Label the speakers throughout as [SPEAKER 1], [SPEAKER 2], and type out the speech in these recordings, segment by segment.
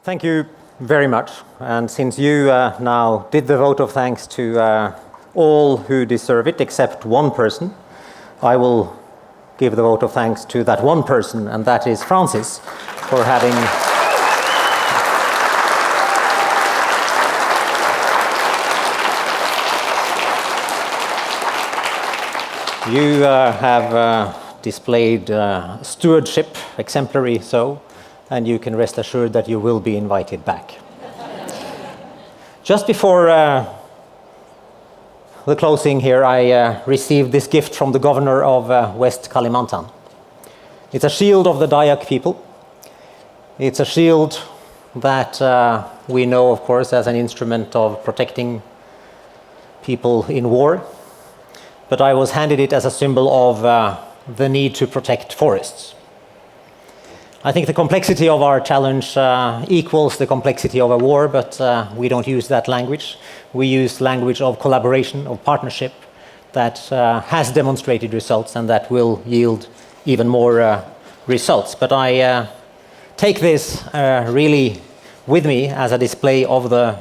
[SPEAKER 1] Thank you very much. And since you now did the vote of thanks to all who deserve it except one person, I will give the vote of thanks to that one person, and that is Francis, for having you have displayed stewardship, exemplary so, and you can rest assured that you will be invited back. Just before the closing here, I received this gift from the governor of West Kalimantan. It's a shield of the Dayak people. It's a shield that we know, of course, as an instrument of protecting people in war. But I was handed it as a symbol of the need to protect forests. I think the complexity of our challenge equals the complexity of a war, but we don't use that language. We use language of collaboration, of partnership, that has demonstrated results and that will yield even more results. But I take this really with me as a display of the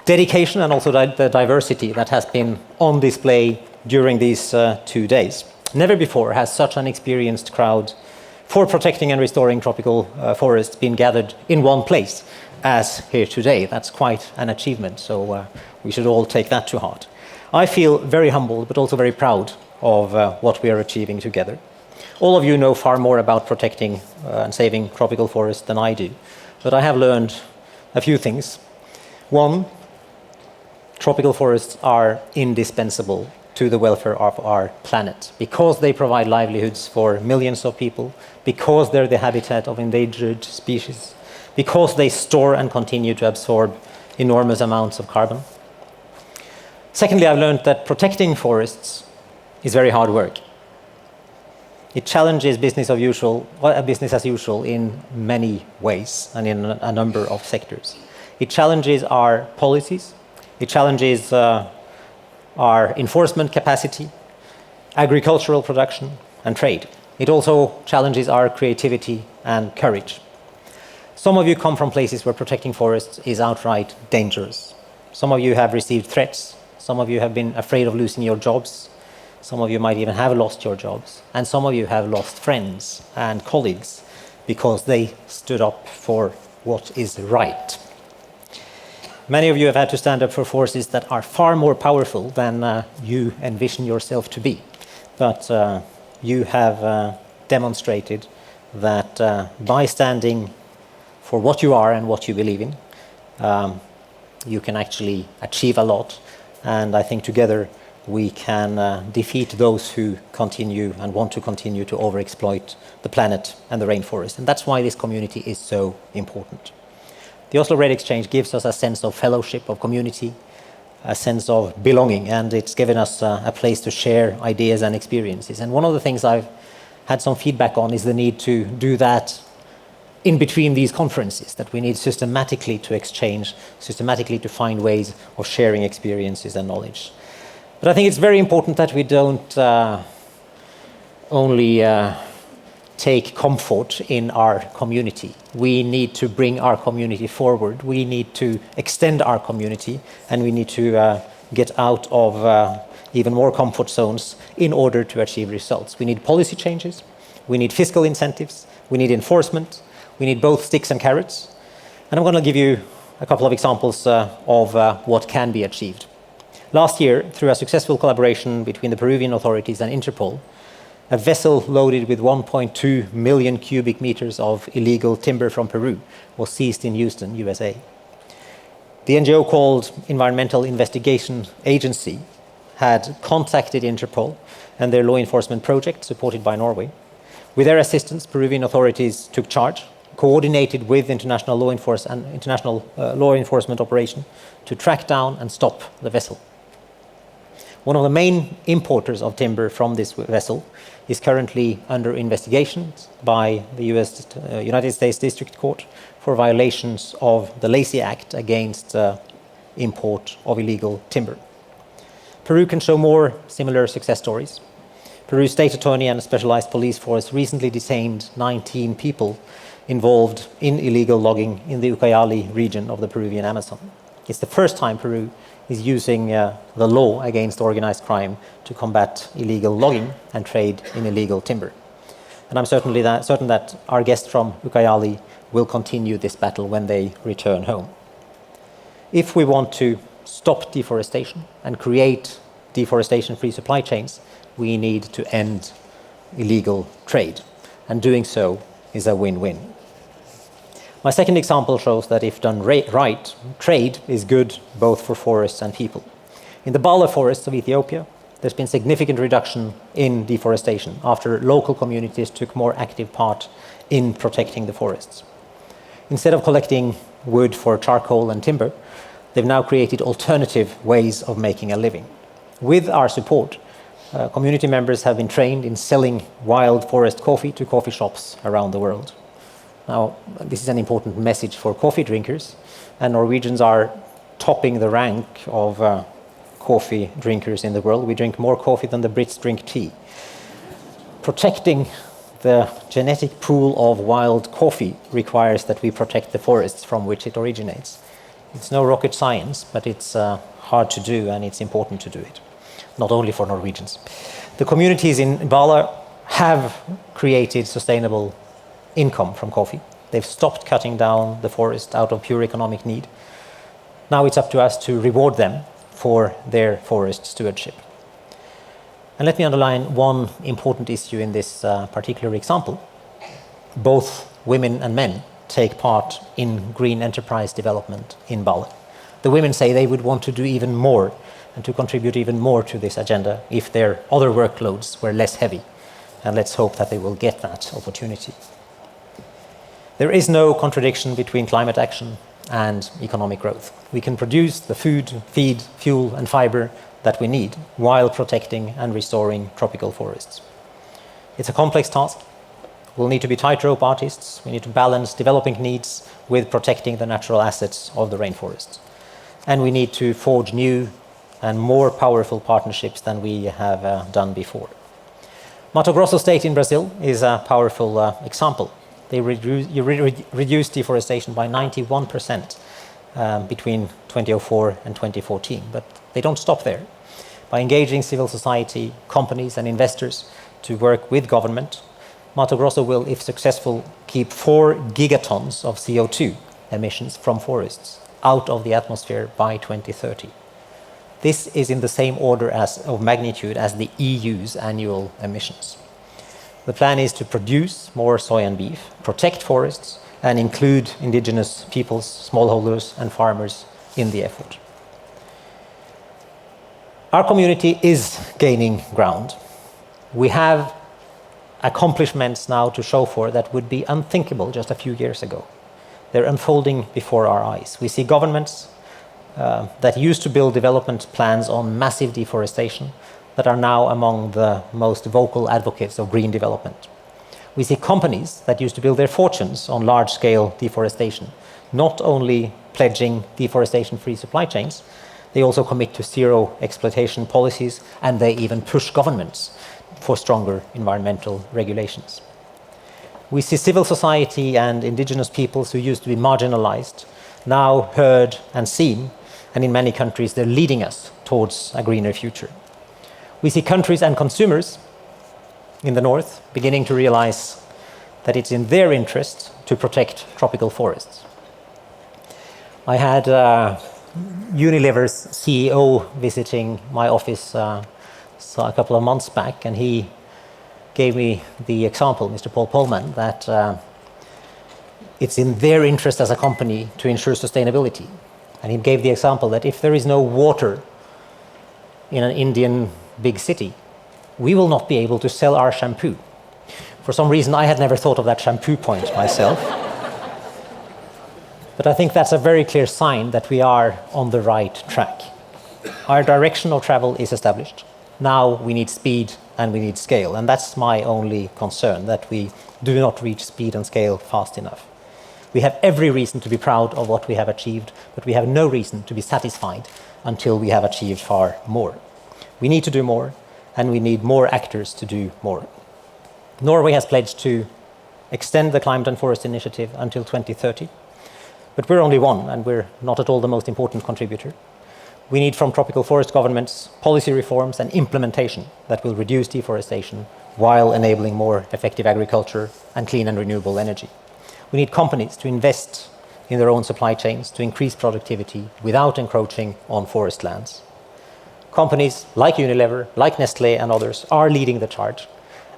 [SPEAKER 1] dedication and also the diversity that has been on display during these 2 days. Never before has such an experienced crowd for protecting and restoring tropical forests been gathered in one place as here today. That's quite an achievement, so we should all take that to heart. I feel very humbled, but also very proud of what we are achieving together. All of you know far more about protecting and saving tropical forests than I do, but I have learned a few things. One, tropical forests are indispensable to the welfare of our planet because they provide livelihoods for millions of people, because they're the habitat of endangered species, because they store and continue to absorb enormous amounts of carbon. Secondly, I've learned that protecting forests is very hard work. It challenges business as usual in many ways and in a number of sectors. It challenges our policies. It challenges our enforcement capacity, agricultural production, and trade. It also challenges our creativity and courage. Some of you come from places where protecting forests is outright dangerous. Some of you have received threats. Some of you have been afraid of losing your jobs. Some of you might even have lost your jobs. And some of you have lost friends and colleagues because they stood up for what is right. Many of you have had to stand up for forces that are far more powerful than you envision yourself to be. But you have demonstrated that by standing for what you are and what you believe in, you can actually achieve a lot. And I think together we can defeat those who continue and want to continue to overexploit the planet and the rainforest. And that's why this community is so important. The Oslo REDD Exchange gives us a sense of fellowship, of community, a sense of belonging, and it's given us a place to share ideas and experiences. And one of the things I've had some feedback on is the need to do that in between these conferences, that we need systematically to exchange, systematically to find ways of sharing experiences and knowledge. But I think it's very important that we don't only take comfort in our community. We need to bring our community forward. We need to extend our community, and we need to get out of even more comfort zones in order to achieve results. We need policy changes. We need fiscal incentives. We need enforcement. We need both sticks and carrots. And I'm going to give you a couple of examples of what can be achieved. Last year, through a successful collaboration between the Peruvian authorities and Interpol, a vessel loaded with 1.2 million cubic meters of illegal timber from Peru was seized in Houston, USA. The NGO called Environmental Investigation Agency had contacted Interpol and their law enforcement project, supported by Norway. With their assistance, Peruvian authorities took charge, coordinated with international law enforcement operation to track down and stop the vessel. One of the main importers of timber from this vessel is currently under investigation by the United States District Court for violations of the Lacey Act against import of illegal timber. Peru can show more similar success stories. Peru's state attorney and a specialized police force recently detained 19 people involved in illegal logging in the Ucayali region of the Peruvian Amazon. It's the first time Peru is using the law against organized crime to combat illegal logging and trade in illegal timber. And I'm certain that our guests from Ucayali will continue this battle when they return home. If we want to stop deforestation and create deforestation-free supply chains, we need to end illegal trade. And doing so is a win-win. My second example shows that if done right, trade is good both for forests and people. In the Bala forests of Ethiopia, there's been significant reduction in deforestation after local communities took more active part in protecting the forests. Instead of collecting wood for charcoal and timber, they've now created alternative ways of making a living. With our support, community members have been trained in selling wild forest coffee to coffee shops around the world. Now, this is an important message for coffee drinkers, and Norwegians are topping the rank of coffee drinkers in the world. We drink more coffee than the Brits drink tea. Protecting the genetic pool of wild coffee requires that we protect the forests from which it originates. It's no rocket science, but it's hard to do, and it's important to do it, not only for Norwegians. The communities in Bala have created sustainable income from coffee. They've stopped cutting down the forest out of pure economic need. Now it's up to us to reward them for their forest stewardship. And let me underline one important issue in this particular example. Both women and men take part in green enterprise development in Bala. The women say they would want to do even more and to contribute even more to this agenda if their other workloads were less heavy. And let's hope that they will get that opportunity. There is no contradiction between climate action and economic growth. We can produce the food, feed, fuel, and fiber that we need while protecting and restoring tropical forests. It's a complex task. We'll need to be tightrope artists. We need to balance developing needs with protecting the natural assets of the rainforests. And we need to forge new and more powerful partnerships than we have done before. Mato Grosso state in Brazil is a powerful example. They reduced deforestation by 91% between 2004 and 2014. But they don't stop there. By engaging civil society, companies and investors to work with government, Mato Grosso will, if successful, keep 4 gigatons of CO2 emissions from forests out of the atmosphere by 2030. This is in the same order of magnitude as the EU's annual emissions. The plan is to produce more soy and beef, protect forests, and include indigenous peoples, smallholders, and farmers in the effort. Our community is gaining ground. We have accomplishments now to show for that would be unthinkable just a few years ago. They're unfolding before our eyes. We see governments that used to build development plans on massive deforestation that are now among the most vocal advocates of green development. We see companies that used to build their fortunes on large-scale deforestation, not only pledging deforestation-free supply chains, they also commit to zero exploitation policies, and they even push governments for stronger environmental regulations. We see civil society and indigenous peoples who used to be marginalized, now heard and seen, and in many countries they're leading us towards a greener future. We see countries and consumers in the north beginning to realize that it's in their interest to protect tropical forests. I had Unilever's CEO visiting my office a couple of months back, and he gave me the example, Mr. Paul Polman, that it's in their interest as a company to ensure sustainability. And he gave the example that if there is no water in an Indian big city, we will not be able to sell our shampoo. For some reason, I had never thought of that shampoo point myself. But I think that's a very clear sign that we are on the right track. Our direction of travel is established. Now we need speed and we need scale. And that's my only concern, that we do not reach speed and scale fast enough. We have every reason to be proud of what we have achieved, but we have no reason to be satisfied until we have achieved far more. We need to do more, and we need more actors to do more. Norway has pledged to extend the Climate and Forest Initiative until 2030. But we're only one, and we're not at all the most important contributor. We need from tropical forest governments policy reforms and implementation that will reduce deforestation while enabling more effective agriculture and clean and renewable energy. We need companies to invest in their own supply chains to increase productivity without encroaching on forest lands. Companies like Unilever, like Nestlé and others are leading the charge,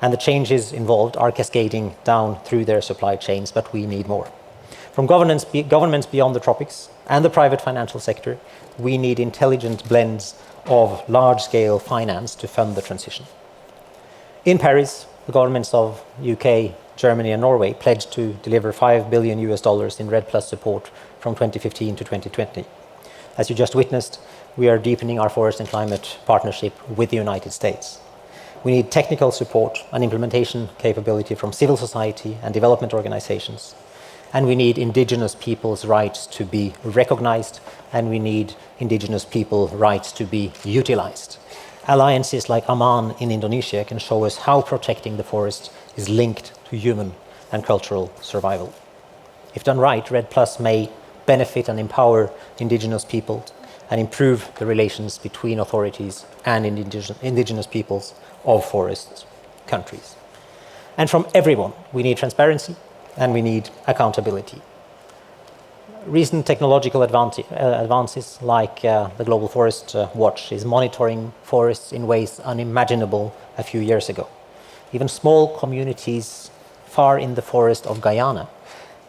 [SPEAKER 1] and the changes involved are cascading down through their supply chains, but we need more. From governments beyond the tropics and the private financial sector, we need intelligent blends of large-scale finance to fund the transition. In Paris, the governments of UK, Germany and Norway pledged to deliver $5 billion in REDD+ support from 2015 to 2020. As you just witnessed, we are deepening our forest and climate partnership with the United States. We need technical support and implementation capability from civil society and development organizations. And we need indigenous people's rights to be recognized, and we need indigenous people's rights to be utilized. Alliances like Aman in Indonesia can show us how protecting the forest is linked to human and cultural survival. If done right, REDD+ may benefit and empower indigenous people and improve the relations between authorities and indigenous peoples of forest countries. And from everyone, we need transparency and we need accountability. Recent technological advances like the Global Forest Watch is monitoring forests in ways unimaginable a few years ago. Even small communities far in the forest of Guyana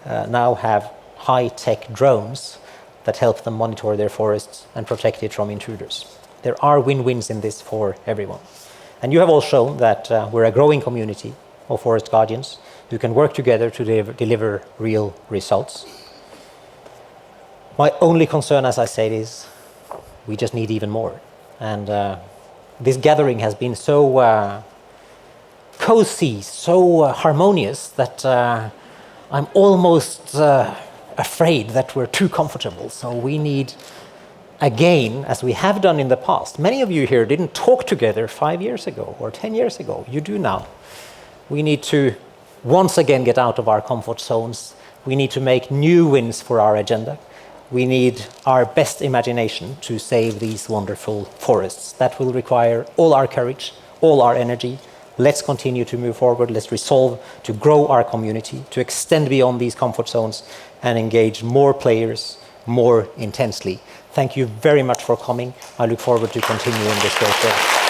[SPEAKER 1] now have high-tech drones that help them monitor their forests and protect it from intruders. There are win-wins in this for everyone. And you have all shown that we're a growing community of forest guardians who can work together to deliver real results. My only concern, as I said, is we just need even more. And this gathering has been so cozy, so harmonious that I'm almost afraid that we're too comfortable. So we need, again, as we have done in the past, many of you here didn't talk together 5 years ago or 10 years ago. You do now. We need to once again get out of our comfort zones. We need to make new wins for our agenda. We need our best imagination to save these wonderful forests. That will require all our courage, all our energy. Let's continue to move forward. Let's resolve to grow our community, to extend beyond these comfort zones and engage more players more intensely. Thank you very much for coming. I look forward to continuing this great work.